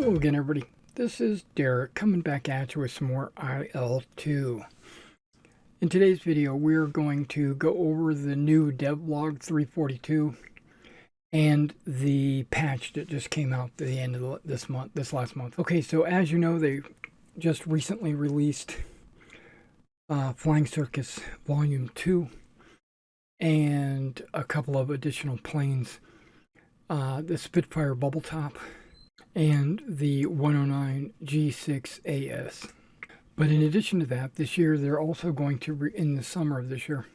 Hello again, everybody. This is Derek coming back at you with some more IL-2. In today's video, we're going to go over the new devlog 342 and the patch that just came out at the end of this last month. Okay, so as you know, they just recently released Flying Circus Volume 2 and a couple of additional planes. The Spitfire Bubble Top and the 109 G6AS. But in addition to that, this year they're also going to, in the summer of this year,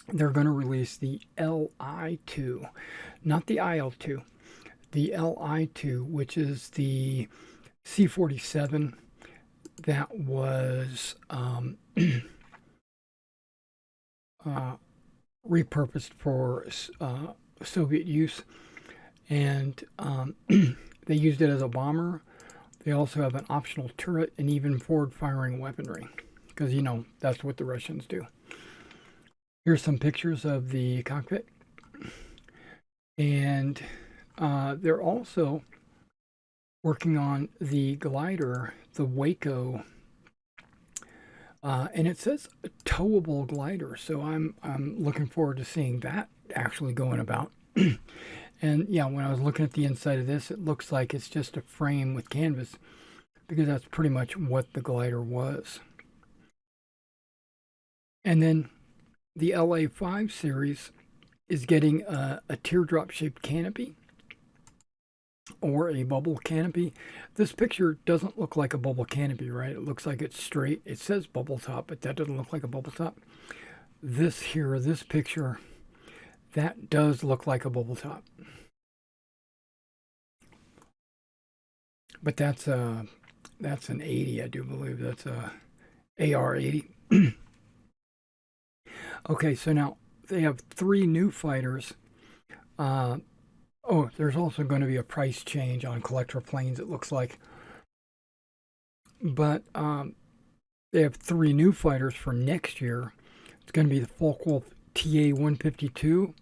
they're going to release the LI-2, not the IL-2, the LI-2, which is the C-47 that was repurposed for Soviet use, and they used it as a bomber. They also have an optional turret and even forward-firing weaponry, because, you know, that's what the Russians do. Here's some pictures of the cockpit. And they're also working on the glider, the Waco, and it says a towable glider. So I'm looking forward to seeing that actually going about. And yeah, when I was looking at the inside of this, it looks like it's just a frame with canvas, because that's pretty much what the glider was. And then the LA5 series is getting a teardrop shaped canopy or a bubble canopy. This picture doesn't look like a bubble canopy, right? It looks like it's straight. It says bubble top, but that doesn't look like a bubble top. This picture, that does look like a bubble top. But that's an 80, I do believe. That's a AR-80. Okay, so now they have 3 new fighters. There's also going to be a price change on collector planes, it looks like. But they have 3 new fighters for next year. It's going to be the Focke-Wulf TA-152.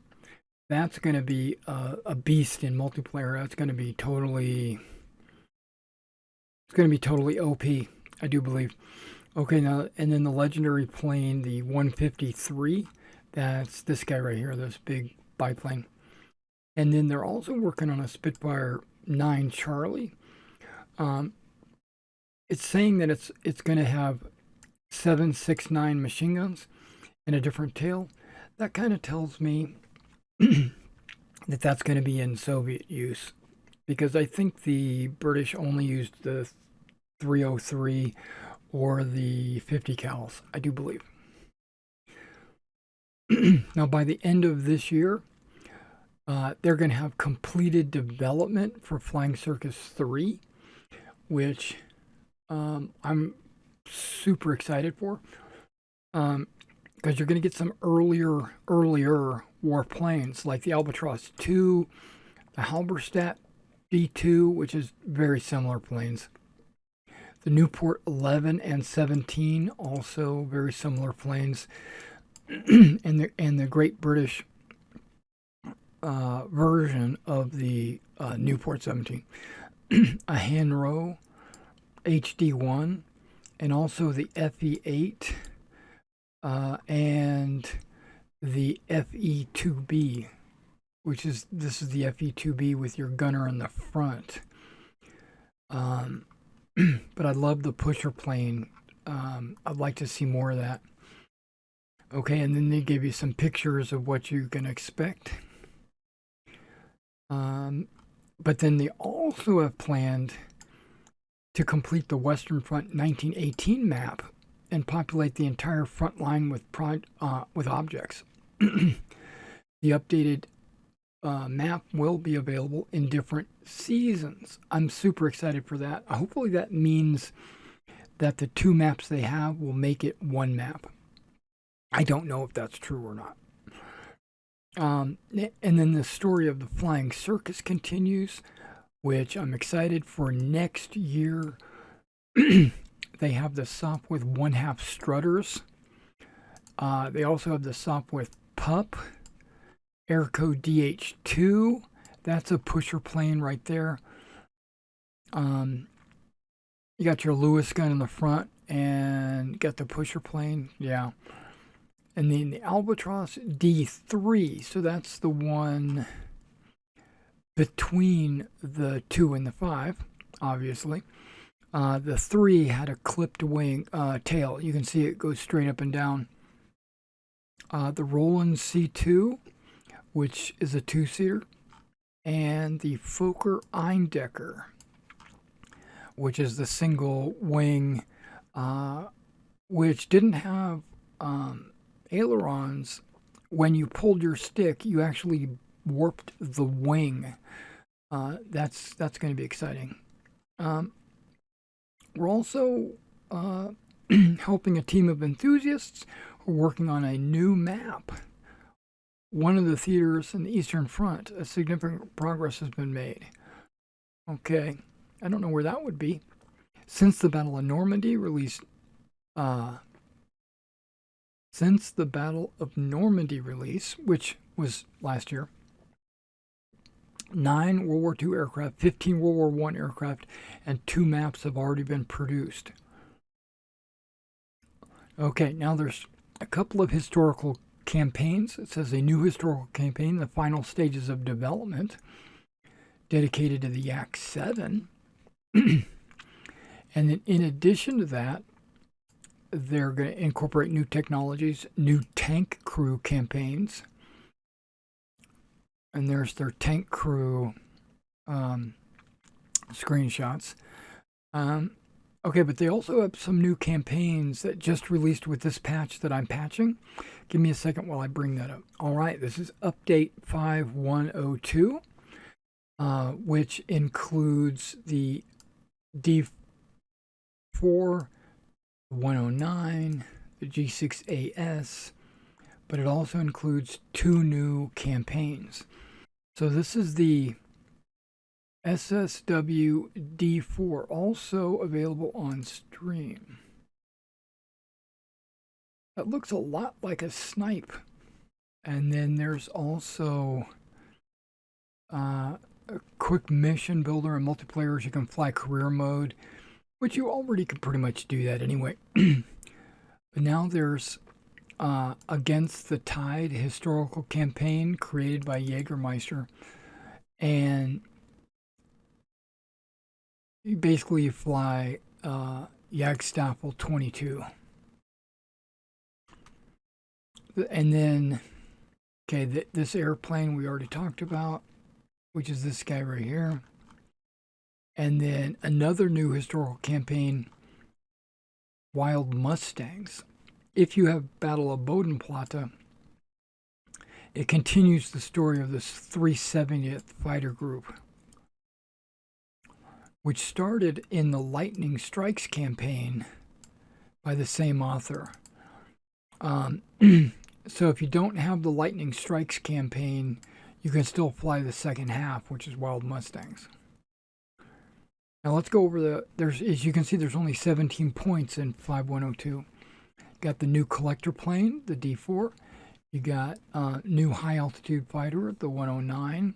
That's going to be a beast in multiplayer. That's going to be totally... It's going to be totally OP, I do believe. Okay, now, and then the legendary plane, the 153, that's this guy right here, this big biplane. And then they're also working on a Spitfire 9 Charlie. It's saying that it's going to have 7.69 machine guns and a different tail. That kind of tells me that that's going to be in Soviet use, because I think the British only used the 303 or the 50 cals, I do believe. Now, by the end of this year, they're going to have completed development for Flying Circus 3, which I'm super excited for, because you're going to get some earlier warplanes like the Albatross 2, the Halberstadt B2, which is very similar planes. The Newport 11 and 17, also very similar planes. and the Great British version of the Newport 17. A Hanro HD1, and also the FE8 and the FE2B, this is the FE2B with your gunner in the front. But I love the pusher plane. I'd like to see more of that. Okay, and then they give you some pictures of what you can expect. But then they also have planned to complete the Western Front 1918 map and populate the entire front line with objects. The updated map will be available in different seasons. I'm super excited for that. Hopefully that means that the 2 maps they have will make it 1 map. I don't know if that's true or not. And then the story of the Flying Circus continues, which I'm excited for next year. They have the SOP with 1/2 strutters. They also have the SOP with PUP, Airco DH2. That's a pusher plane right there. You got your Lewis gun in the front and got the pusher plane. Yeah. And then the Albatross D3. So that's the one between the 2 and the 5, obviously. The 3 had a clipped wing tail. You can see it goes straight up and down. The Roland C2, which is a 2-seater, and the Fokker Eindecker, which is the single wing, which didn't have ailerons. When you pulled your stick, you actually warped the wing. That's going to be exciting. We're also helping a team of enthusiasts who are working on a new map. One of the theaters in the Eastern Front, a significant progress has been made. Okay, I don't know where that would be. Since the Battle of Normandy release, which was last year, 9 World War II aircraft, 15 World War I aircraft, and 2 maps have already been produced. Okay, now there's a couple of historical campaigns. It says a new historical campaign, the final stages of development, dedicated to the Yak-7. And then in addition to that, they're going to incorporate new technologies, new tank crew campaigns. And there's their tank crew screenshots. Okay, but they also have some new campaigns that just released with this patch that I'm patching. Give me a second while I bring that up. All right, this is update 5.102, which includes the D4, 109, the G6AS, but it also includes 2 new campaigns. So this is the SSW D4, also available on stream. That looks a lot like a snipe. And then there's also a quick mission builder and multiplayer. You can fly career mode, which you already can pretty much do that anyway. But now there's Against the Tide historical campaign created by Jägermeister. And basically you fly Jagdstaffel 22. And then, okay, this airplane we already talked about, which is this guy right here. And then another new historical campaign, Wild Mustangs. If you have Battle of Bodenplatte, it continues the story of this 370th Fighter Group, which started in the Lightning Strikes campaign by the same author. So if you don't have the Lightning Strikes campaign, you can still fly the second half, which is Wild Mustangs. Now let's go over as you can see, there's only 17 points in 5.102. Got the new collector plane, the D4. You got new high altitude fighter, the 109.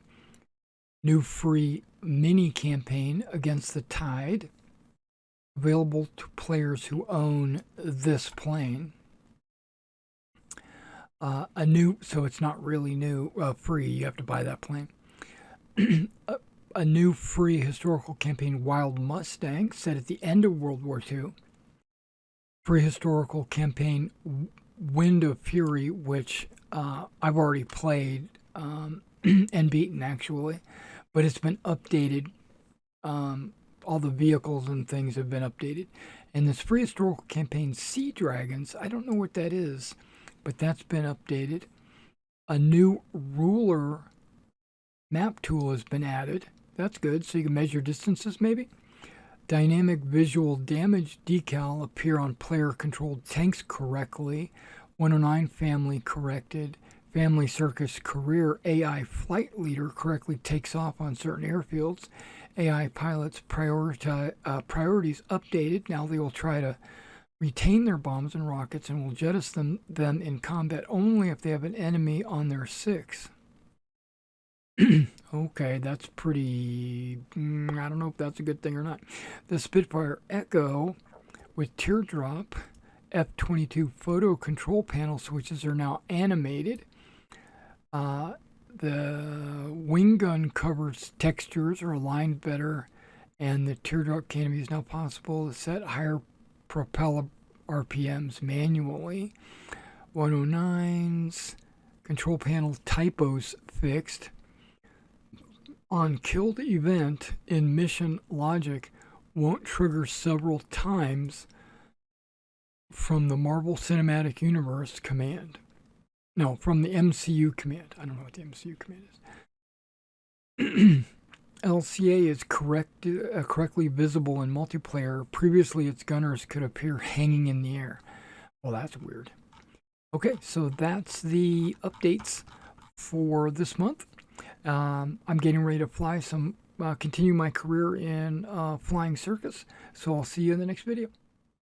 New free mini campaign, Against the Tide, available to players who own this plane. So it's not really new, free. You have to buy that plane. A new free historical campaign, Wild Mustang, set at the end of World War II. Free historical campaign, Wind of Fury, which I've already played and beaten, actually. But it's been updated. All the vehicles and things have been updated. And this free historical campaign, Sea Dragons, I don't know what that is, but that's been updated. A new ruler map tool has been added. That's good, so you can measure distances maybe. Dynamic visual damage decal appear on player-controlled tanks correctly. 109 family corrected. Family Circus Career AI Flight Leader correctly takes off on certain airfields. AI pilots priorities updated. Now they will try to retain their bombs and rockets and will jettison them in combat only if they have an enemy on their 6. Okay, that's pretty... I don't know if that's a good thing or not. The Spitfire Echo with teardrop F-22 photo control panel switches are now animated. The wing gun covers textures are aligned better, and the teardrop canopy is now possible to set higher propeller RPMs manually. 109's control panel typos fixed. On killed event in mission logic won't trigger several times from the Marvel Cinematic Universe command. No, from the MCU command. I don't know what the MCU command is. LCA is correctly visible in multiplayer. Previously, its gunners could appear hanging in the air. Well, that's weird. Okay, so that's the updates for this month. I'm getting ready to fly continue my career in flying circus. So I'll see you in the next video.